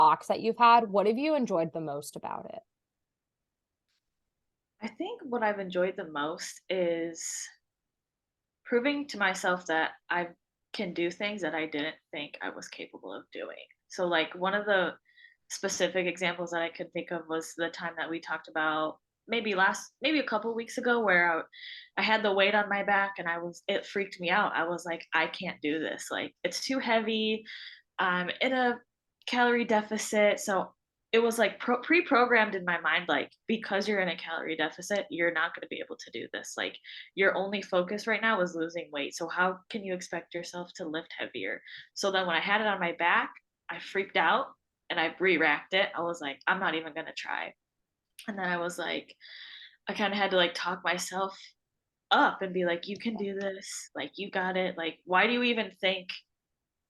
talks that you've had, what have you enjoyed the most about it? I think what I've enjoyed the most is proving to myself that I can do things that I didn't think I was capable of doing. So, like, one of the specific examples that I could think of was the time that we talked about maybe a couple weeks ago where I had the weight on my back and it freaked me out. I was like, I can't do this. Like, it's too heavy. I'm in a calorie deficit. So it was like pre-programmed in my mind, like, because you're in a calorie deficit, you're not going to be able to do this. Like, your only focus right now is losing weight. So how can you expect yourself to lift heavier? So then when I had it on my back, I freaked out and I re-racked it. I was like, I'm not even going to try. And then I was like, I kind of had to like talk myself up and be like, you can do this. Like, you got it. Like, why do you even think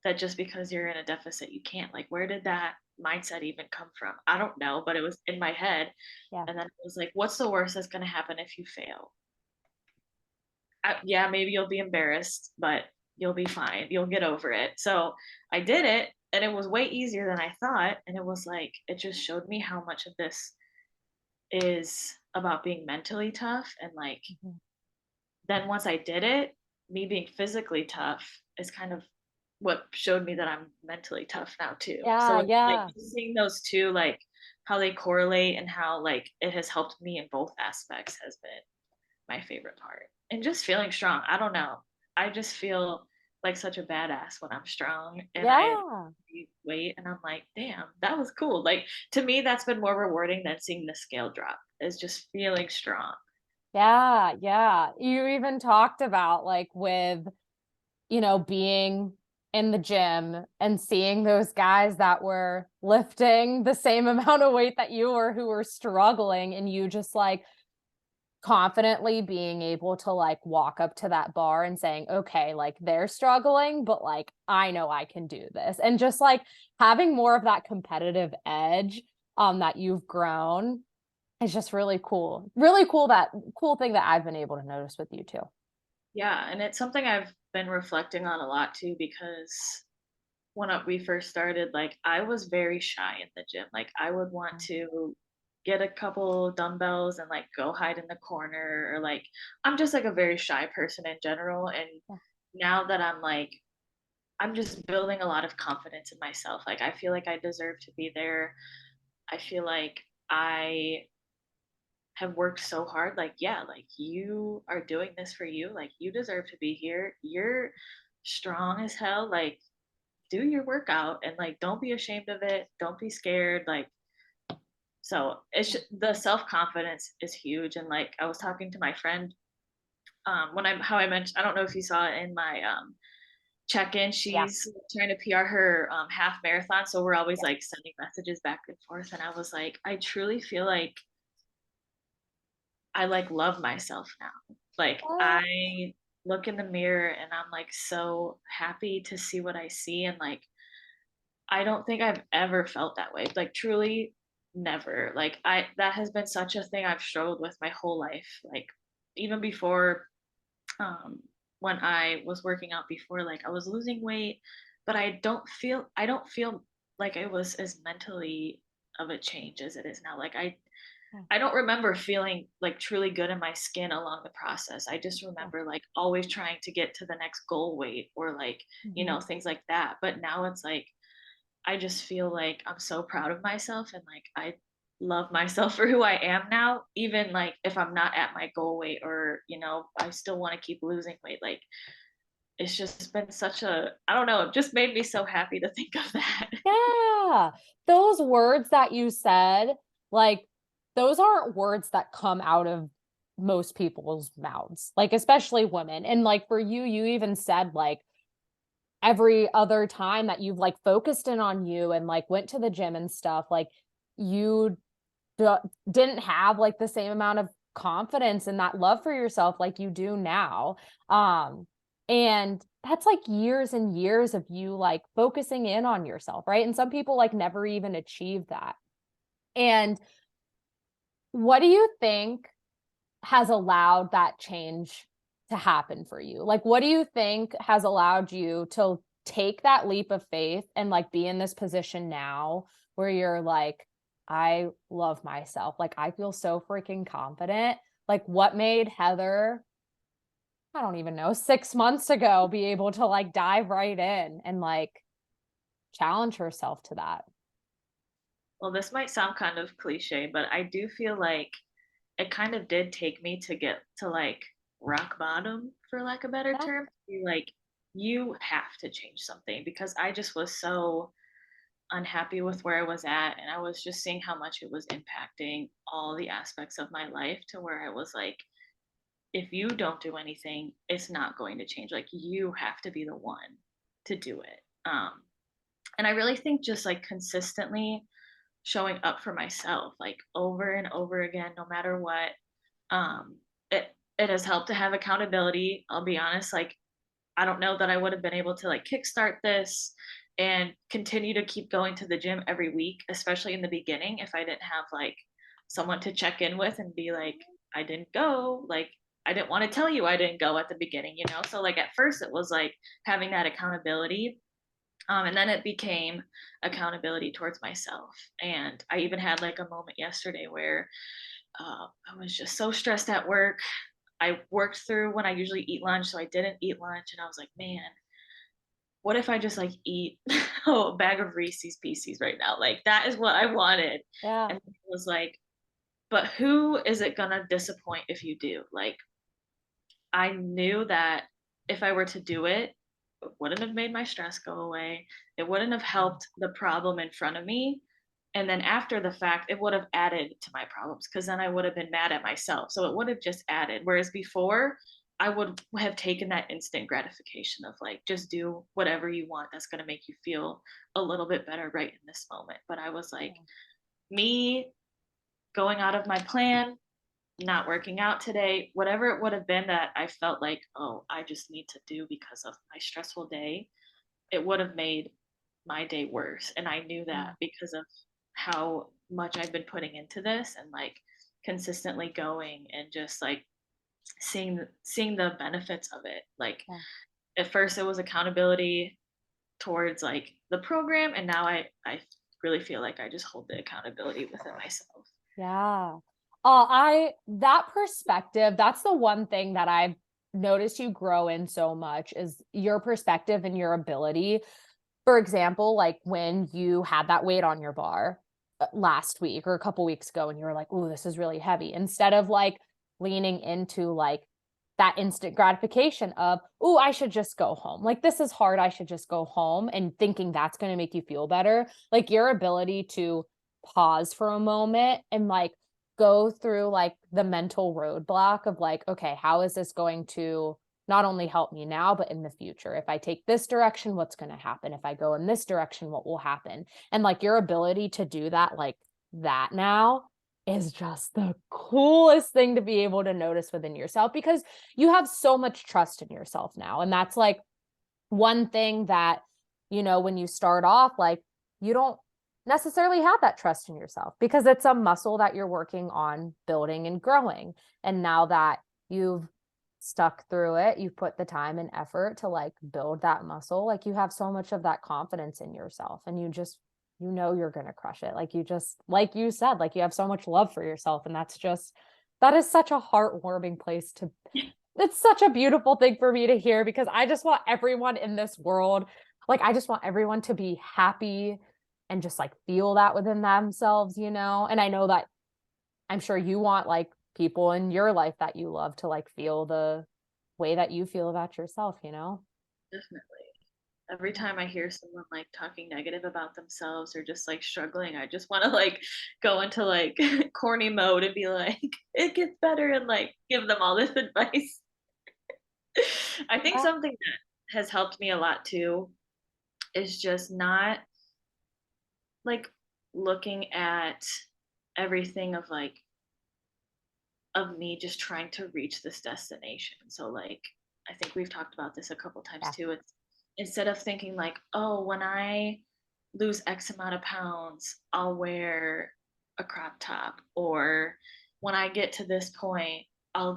that just because you're in a deficit you can't? Like, where did that mindset even come from? I don't know, but it was in my head. Yeah. And then it was like, what's the worst that's going to happen if you fail? Yeah, maybe you'll be embarrassed, but you'll be fine, you'll get over it. So I did it, and it was way easier than I thought. And it was like, it just showed me how much of this is about being mentally tough. And like, Mhm. then once I did it, me being physically tough is kind of what showed me that I'm mentally tough now too. So Yeah, it's like yeah. seeing those two, like how they correlate and how like it has helped me in both aspects has been my favorite part. And just feeling strong. I don't know. I just feel like such a badass when I'm strong and I Yeah. weight and I'm like, damn, that was cool. Like, to me, that's been more rewarding than seeing the scale drop, is just feeling strong. Yeah, yeah. You even talked about like with, being in the gym and seeing those guys that were lifting the same amount of weight that you were who were struggling and you just like confidently being able to like walk up to that bar and saying, "Okay, like they're struggling, but like I know I can do this." And just like having more of that competitive edge that you've grown is just really cool. Really cool cool thing that I've been able to notice with you too. Yeah, and it's something I've been reflecting on a lot too because we first started, like, I was very shy in the gym. Like, I would want Mm. to get a couple dumbbells and like go hide in the corner, or like, I'm just like a very shy person in general. And Yeah. now that I'm just building a lot of confidence in myself. Like, I feel like I deserve to be there. I feel like I have worked so hard. Like, yeah, like, you are doing this for you. Like, you deserve to be here. You're strong as hell. Like, do your workout and like, don't be ashamed of it. Don't be scared. Like, so the self-confidence is huge. And like, I was talking to my friend, when how I mentioned, I don't know if you saw it in my check-in, Yeah. she's trying to PR her half marathon. So we're always Yeah. like sending messages back and forth. And I was like, I truly feel like I like love myself now. Like, Yeah. I look in the mirror and I'm like so happy to see what I see. And like, I don't think I've ever felt that way. Like, truly never. Like, that has been such a thing I've struggled with my whole life. Like, even before, um when I was working out before, like, I was losing weight, but I don't feel like it was as mentally of a change as it is now. Like, Yeah. I don't remember feeling like truly good in my skin along the process. I just Yeah. remember like always trying to get to the next goal weight, or like, Mhm. things like that. But now it's like, I just feel like I'm so proud of myself, and like, I love myself for who I am now, even like if I'm not at my goal weight, or, I still want to keep losing weight. Like, it's just been such a, I don't know, it just made me so happy to think of that. Yeah. Those words that you said, like, those aren't words that come out of most people's mouths, like, especially women. And like for you, you even said like every other time that you've like focused in on you and like went to the gym and stuff, like you d- didn't have like the same amount of confidence and that love for yourself like you do now. Um, and that's like years and years of you like focusing in on yourself, right? And some people like never even achieve that. And what do you think has allowed that change to happen for you? Like, what do you think has allowed you to take that leap of faith and like be in this position now where you're like, I love myself. Like, I feel so freaking confident. Like, what made Heather, I don't even know, 6 months ago be able to like dive right in and like challenge herself to that? Well, this might sound kind of cliche, but I do feel like it kind of did take me to get to like rock bottom, for lack of a better Yeah. term. Be like, you have to change something because I just was so unhappy with where I was at. And I was just seeing how much it was impacting all the aspects of my life to where I was like, if you don't do anything, it's not going to change. Like, you have to be the one to do it. And I really think just like consistently showing up for myself, like over and over again, no matter what. It has helped to have accountability. I'll be honest, like I don't know that I would have been able to like kickstart this and continue to keep going to the gym every week, especially in the beginning, if I didn't have like someone to check in with and be like, I didn't go. Like, I didn't want to tell you I didn't go at the beginning, you know? So, like, at first it was like having that accountability. And then it became accountability towards myself. And I even had like a moment yesterday where I was just so stressed at work. I worked through when I usually eat lunch, so I didn't eat lunch, and I was like, man, what if I just like eat a bag of Reese's Pieces right now? Like that is what I wanted. Yeah. And it was like, but who is it gonna disappoint if you do? Like I knew that if I were to do it, it wouldn't have made my stress go away. It wouldn't have helped the problem in front of me. And then after the fact, it would have added to my problems because then I would have been mad at myself. So it would have just added. Whereas before, I would have taken that instant gratification of like, just do whatever you want that's going to make you feel a little bit better right in this moment. But I was like, me going out of my plan, not working out today, whatever it would have been that I felt like, oh, I just need to do because of my stressful day, it would have made my day worse. And I knew that Yeah. because of how much I've been putting into this and like consistently going and just like seeing the benefits of it. Like Yeah. at first it was accountability towards like the program and now I really feel like I just hold the accountability within myself. Yeah. That perspective, that's the one thing that I've noticed you grow in so much is your perspective and your ability. For example, like when you had that weight on your bar last week or a couple weeks ago, and you were like, "Oh, this is really heavy." Instead of like leaning into like that instant gratification of, "Oh, I should just go home. Like this is hard. I should just go home," and thinking that's going to make you feel better. Like your ability to pause for a moment and like go through like the mental roadblock of like, okay, how is this going to not only help me now, but in the future? If I take this direction, what's going to happen? If I go in this direction, what will happen? And like your ability to do that, like that now is just the coolest thing to be able to notice within yourself because you have so much trust in yourself now. And that's like one thing that, when you start off, like you don't necessarily have that trust in yourself because it's a muscle that you're working on building and growing. And now that you've stuck through it, you've put the time and effort to like build that muscle, like you have so much of that confidence in yourself and you're going to crush it. Like you just, like you said, like you have so much love for yourself. And that is such a heartwarming place to it's such a beautiful thing for me to hear because I just want everyone in this world, like I just want everyone to be happy and just like feel that within themselves, And I know that I'm sure you want like people in your life that you love to like feel the way that you feel about yourself. Definitely. Every time I hear someone like talking negative about themselves or just like struggling, I just want to like go into like corny mode and be like, it gets better and like give them all this advice. I think Yeah. something that has helped me a lot too is just not like looking at everything of me just trying to reach this destination. So like I think we've talked about this a couple times Yeah. too. It's instead of thinking like, oh, when I lose X amount of pounds, I'll wear a crop top or when I get to this point, I'll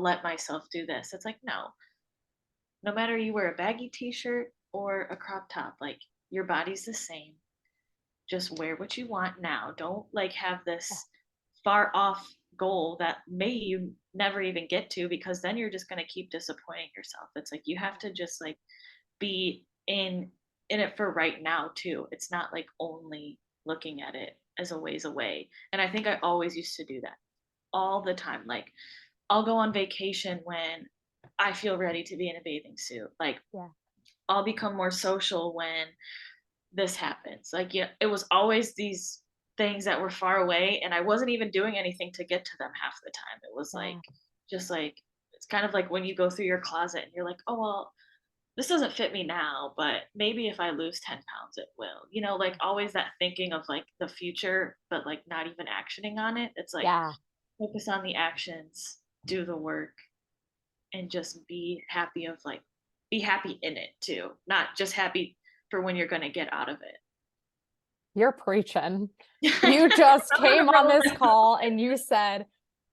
let myself do this. It's like no. No matter you wear a baggy t-shirt or a crop top, like your body's the same. just wear what you want now. Don't like have Yeah. this far off goal that may you never even get to, because then you're just going to keep disappointing yourself. It's like you have to just like be in it for right now too. It's not like only looking at it as a ways away. And I think I always used to do that all the time. Like I'll go on vacation when I feel ready to be in a bathing suit. Like Yeah. I'll become more social when this happens. Like, yeah, it was always these things that were far away, and I wasn't even doing anything to get to them half the time. It was like, Yeah. just like, it's kind of like when you go through your closet and you're like, oh, well, this doesn't fit me now, but maybe if I lose 10 pounds, it will. You know, like always that thinking of like the future, but like not even actioning on it. It's like Yeah. focus on the actions, do the work, and just be happy in it too, not just happy for when you're going to get out of You're preaching. You it. just I'm on a came on roll this now. call and you said,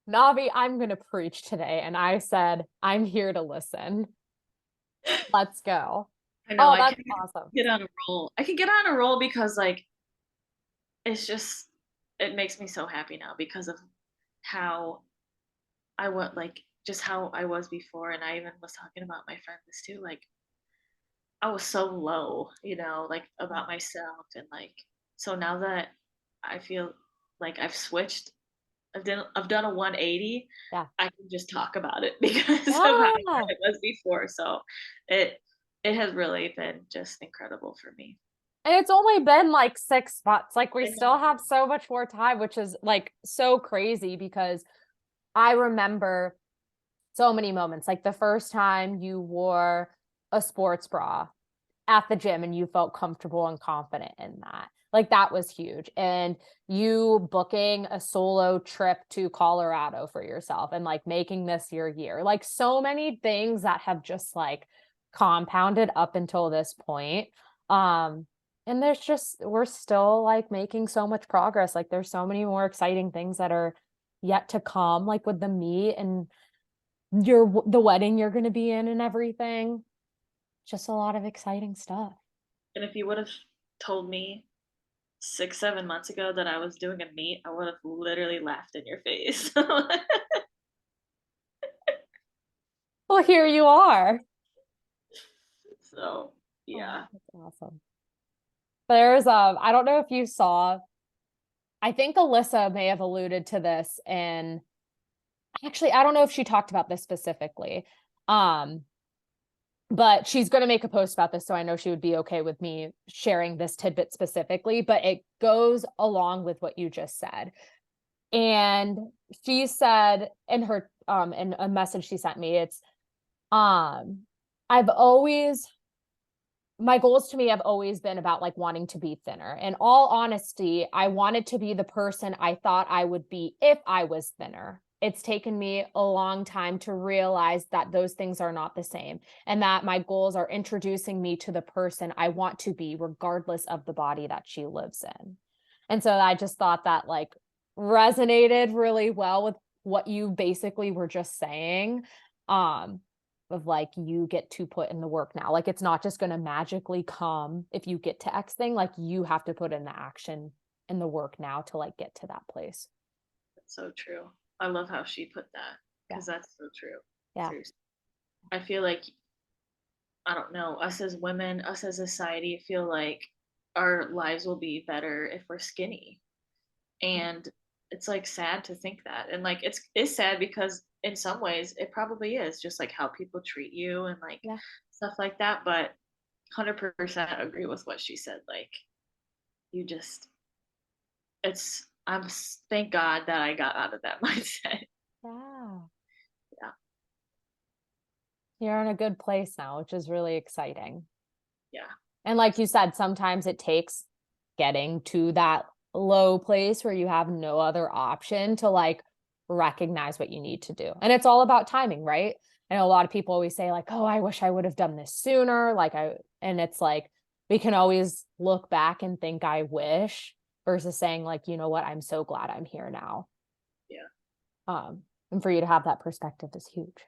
Navi, I'm going to preach today. And I said, I'm here to listen. Let's go. I know Oh, I that's can awesome. get on a roll. I can get on a roll because like it's just it makes me so happy now because of how I was like just how I was before. And I even was talking about my friend this too. Like I was so low, like Yeah. about myself. And like so now that I feel like I've done a 180. Yeah. I can just talk about it because of how bad Yeah. it was before. So it it has really been just incredible for me. And it's only been like 6 months. Like we I still know. have so much more time, which is like so crazy because I remember so many moments. Like the first time you wore a sports bra at the gym and you felt comfortable and confident in that. Like that was huge. And you booking a solo trip to Colorado for yourself and like making this your year. Like so many things that have just like compounded up until this point. Um and we're still like making so much progress. Like there's so many more exciting things that are yet to come, like with the meet and the wedding you're going to be in and everything. Just a lot of exciting stuff. And if you would have told me 6, 7 months ago that I was doing a meet, I would have literally laughed in your face. Well, here you are. So Oh, yeah. that's awesome. There's I don't know if you saw, I think Alyssa may have alluded to this, and actually I don't know if she talked about this specifically. Um but she's going to make a post about this, so I know she would be okay with me sharing this tidbit specifically, but it goes along with what you just said. And she said in a message she sent me, it's um I've always my goals to me have always been about like wanting to be thinner. In all honesty, I wanted to be the person I thought I would be if I was thinner. It's taken me a long time to realize that those things are not the same and that my goals are introducing me to the person I want to be, regardless of the body that she lives in. And so I just thought that like resonated really well with what you basically were just saying. Um, of like you get to put in the work now. Like it's not just going to magically come if you get to X thing. Like you have to put in the action and the work now to like get to that place. That's so true. I love how she put that Yeah. because that's so true. Yeah. Seriously. I feel like, I don't know, us as women, us as a society, feel like our lives will be better if we're skinny. And it's like sad to think that. And like it's sad because in some ways it probably is just like how people treat you and like Yeah. stuff like that. But 100% agree with what she said. Like you just thank God that I got out of that mindset. Yeah. Yeah. You're in a good place now, which is really exciting. Yeah. And like you said, sometimes it takes getting to that low place where you have no other option to like recognize what you need to do. And it's all about timing, right? I know a lot of people always say like, "Oh, I wish I would have done this sooner." And it's like we can always look back and think I wish versus saying like, "You know what? I'm so glad I'm here now." Yeah. Um and for you to have that perspective is huge.